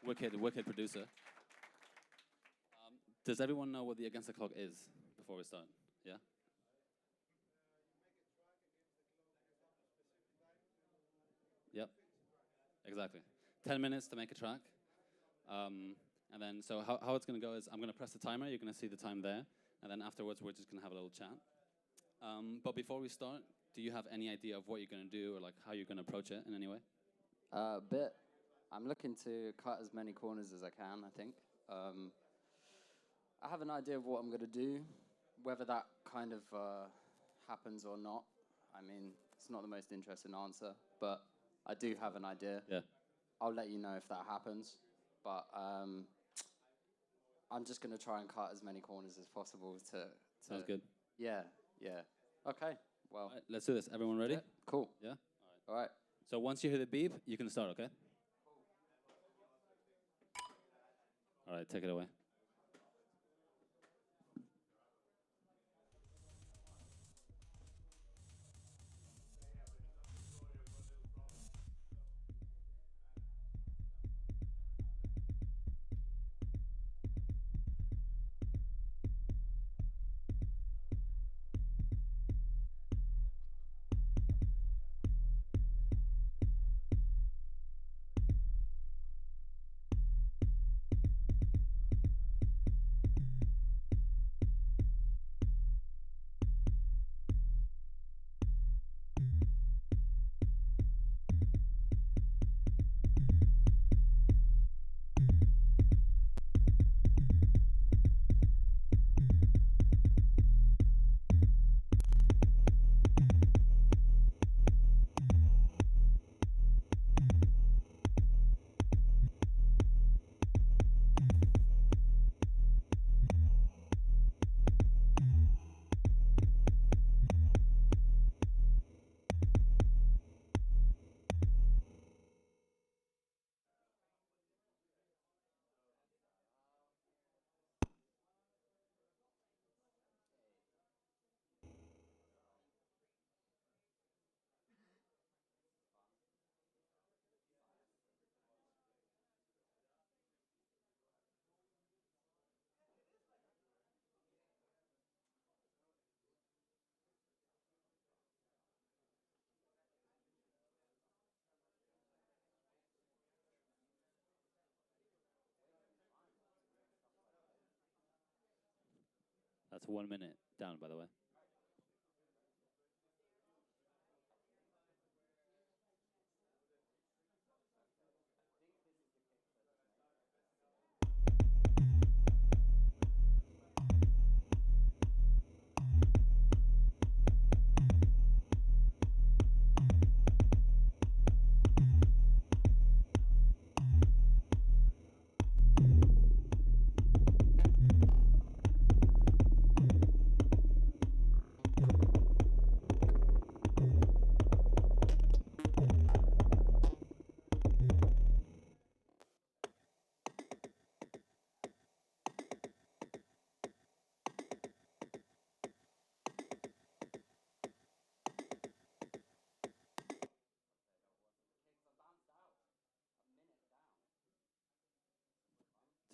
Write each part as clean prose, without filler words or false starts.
wicked producer. Does everyone know what the Against the Clock is before we start? Yeah? Yep, exactly. 10 minutes to make a track. And then, so how it's going to go is I'm going to press the timer. You're going to see the time there. And then afterwards, we're just going to have a little chat. But before we start, do you have any idea of what you're going to do or like how you're going to approach it in any way? A bit. I'm looking to cut as many corners as I can, I think. I have an idea of what I'm going to do. Whether that kind of happens or not, I mean, it's not the most interesting answer, but I do have an idea. Yeah. I'll let you know if that happens. But I'm just going to try and cut as many corners as possible to Sounds good. Yeah. Okay, well. Right, let's do this. Everyone ready? Yeah, cool. Yeah? All right. So once you hear the beep, you can start, okay? All right, take it away. That's 1 minute down, by the way. Bounced out.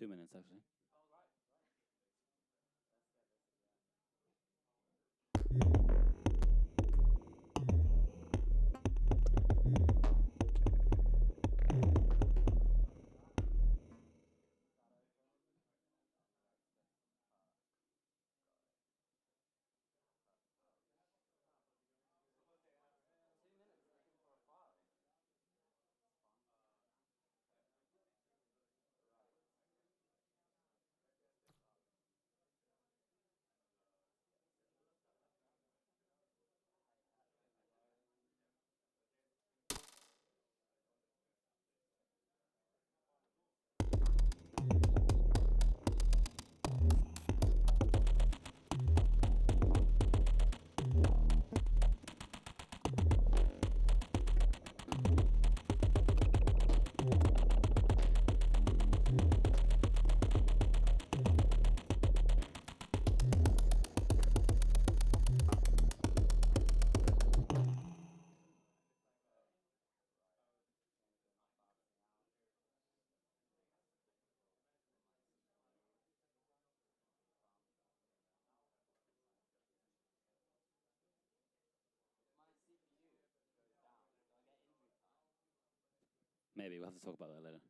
A minute down. 2 minutes, actually. Oh, right. Let's get this again. 2 minutes looking for a file. Maybe we'll have to talk about that later.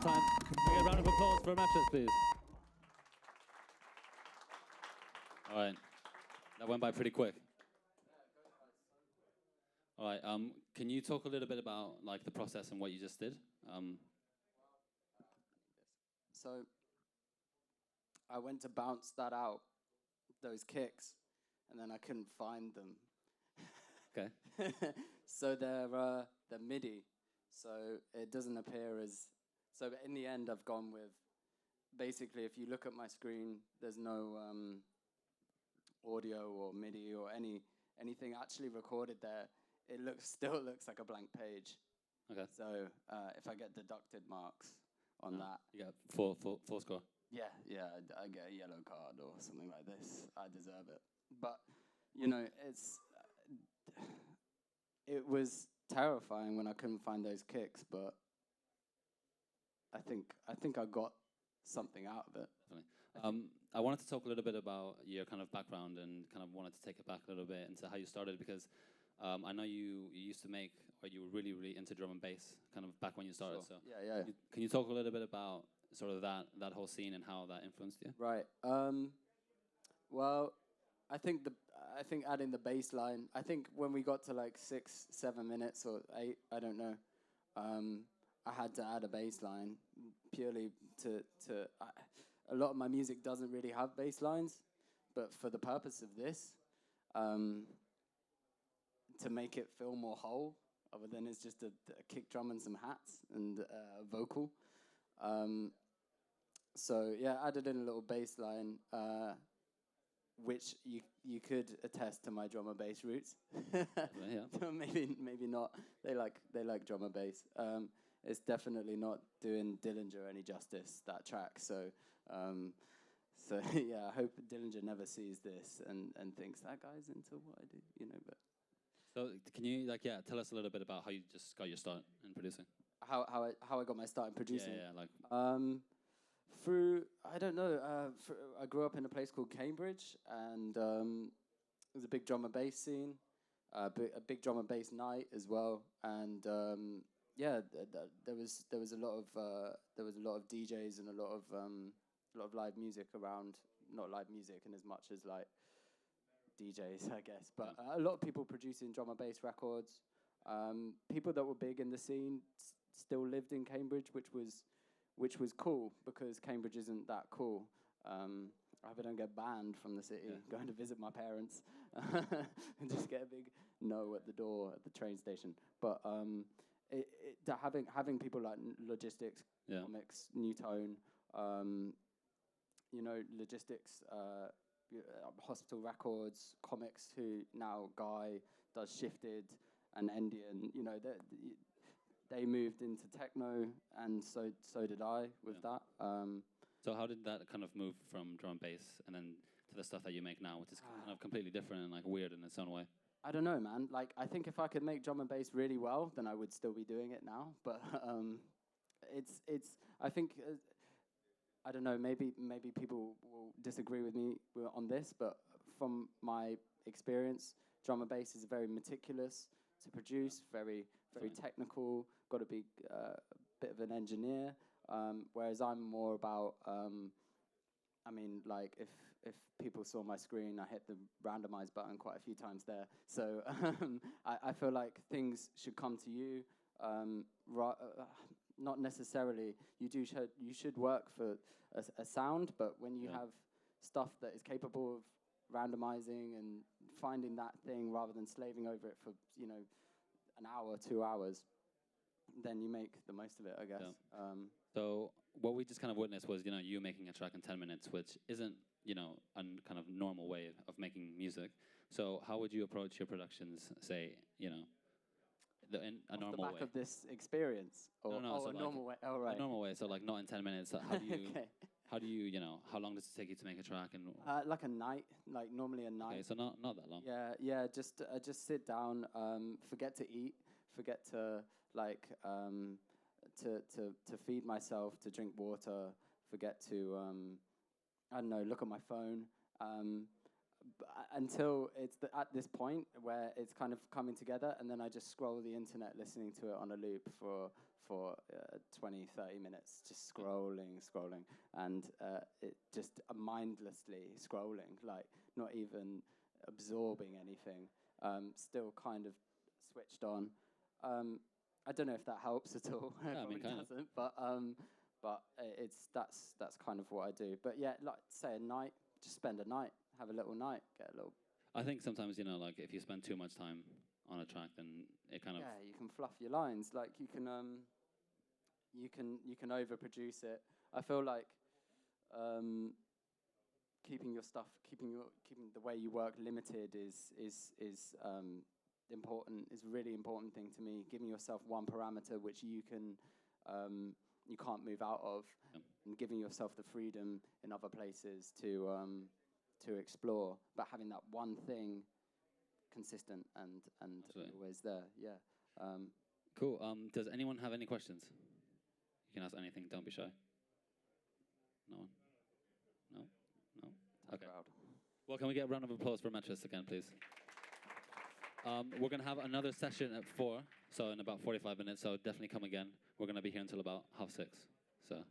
time. Can we get a round of applause for Metrist, please? All right. That went by pretty quick. All right. Can you talk a little bit about like the process and what you just did? So I went to bounce that out, those kicks, and then I couldn't find them. Okay. So they're MIDI, so it doesn't appear as. So in the end, I've gone with. Basically, if you look at my screen, there's no audio or MIDI or anything actually recorded there. It still looks like a blank page. Okay. So if I get deducted marks on that, you got four score. Yeah, I get a yellow card or something like this. I deserve it. But you know, it was terrifying when I couldn't find those kicks. But I think I got something out of it. Definitely. I wanted to talk a little bit about your kind of background and kind of wanted to take it back a little bit into how you started because I know you used to make, or you were really, really into drum and bass kind of back when you started. Sure. So Yeah. Can you talk a little bit about sort of that whole scene and how that influenced you? Right. Well, I think adding the bass line. I think when we got to like 6-7 minutes or 8, I don't know. I had to add a bass line purely to. A lot of my music doesn't really have bass lines, but for the purpose of this, to make it feel more whole, other than it's just a kick drum and some hats and a vocal. So yeah, added in a little bass line, which you could attest to my drum and bass roots. Yeah. maybe not. They like drum and bass. It's definitely not doing Dillinger any justice, that track. So yeah, I hope Dillinger never sees this and thinks that guy's into what I do, you know. But so can you tell us a little bit about how you just got your start in producing? How I got my start in producing? Yeah. Through I don't know. I grew up in a place called Cambridge, and there's a big drum and bass scene, a big drum and bass night as well, and yeah, there was a lot of DJs and a lot of live music around. Not live music in as much as like DJs, I guess, but a lot of people producing drum and bass records. People that were big in the scene still lived in Cambridge, which was cool because Cambridge isn't that cool. I hope I don't get banned from the city going to visit my parents and just get a big no at the door at the train station. But having people like Logistics, Comics, New Tone, Logistics, Hospital Records, Comics, who now Guy does Shifted, and Endian, they moved into techno, and so did I with that. So how did that kind of move from drum and bass and then to the stuff that you make now, which is kind of completely different and like weird in its own way? I don't know, man. Like, I think if I could make drum and bass really well, then I would still be doing it now. But I think, I don't know, maybe people will disagree with me on this, but from my experience, drum and bass is very meticulous to produce, very technical, got to be a bit of an engineer, whereas I'm more about, if people saw my screen, I hit the randomize button quite a few times there. So I feel like things should come to you, not necessarily, you should work for a sound, but when you have stuff that is capable of randomizing and finding that thing rather than slaving over it for, an hour, 2 hours, then you make the most of it, I guess. Yeah. So what we just kind of witnessed was, you making a track in 10 minutes, which isn't, a kind of normal way of making music. So how would you approach your productions, say, in a normal way? Off the back of this experience? Or, no, so a normal way. Oh, right. A normal way, so like not in 10 minutes. How do you... Okay. How do you, how long does it take you to make a track? And like a night, like normally a night. Okay, so not that long. Yeah. Just sit down. Forget to eat. Forget to to feed myself. To drink water. Forget to I don't know. Look at my phone. until it's at this point where it's kind of coming together, and then I just scroll the internet listening to it on a loop for 20, 30 minutes, just scrolling, and it just mindlessly scrolling, like not even absorbing anything, still kind of switched on. I don't know if that helps at all. Yeah, I mean, kind of. Doesn't, but that's kind of what I do. But yeah, like say a night, just spend a night, have a little night, get a little. I think sometimes, like if you spend too much time on a track, then it kind of... Yeah, you can fluff your lines. Like you can overproduce it. I feel like keeping the way you work limited is important. Is a really important thing to me. Giving yourself one parameter which you can't move out of, and giving yourself the freedom in other places to explore, but having that one thing consistent and always there. Yeah. Cool. Does anyone have any questions? You can ask anything. Don't be shy. No one? No? Okay. Proud. Well, can we get a round of applause for Metrist again, please? We're going to have another session at 4, so in about 45 minutes, so definitely come again. We're going to be here until about 6:30. So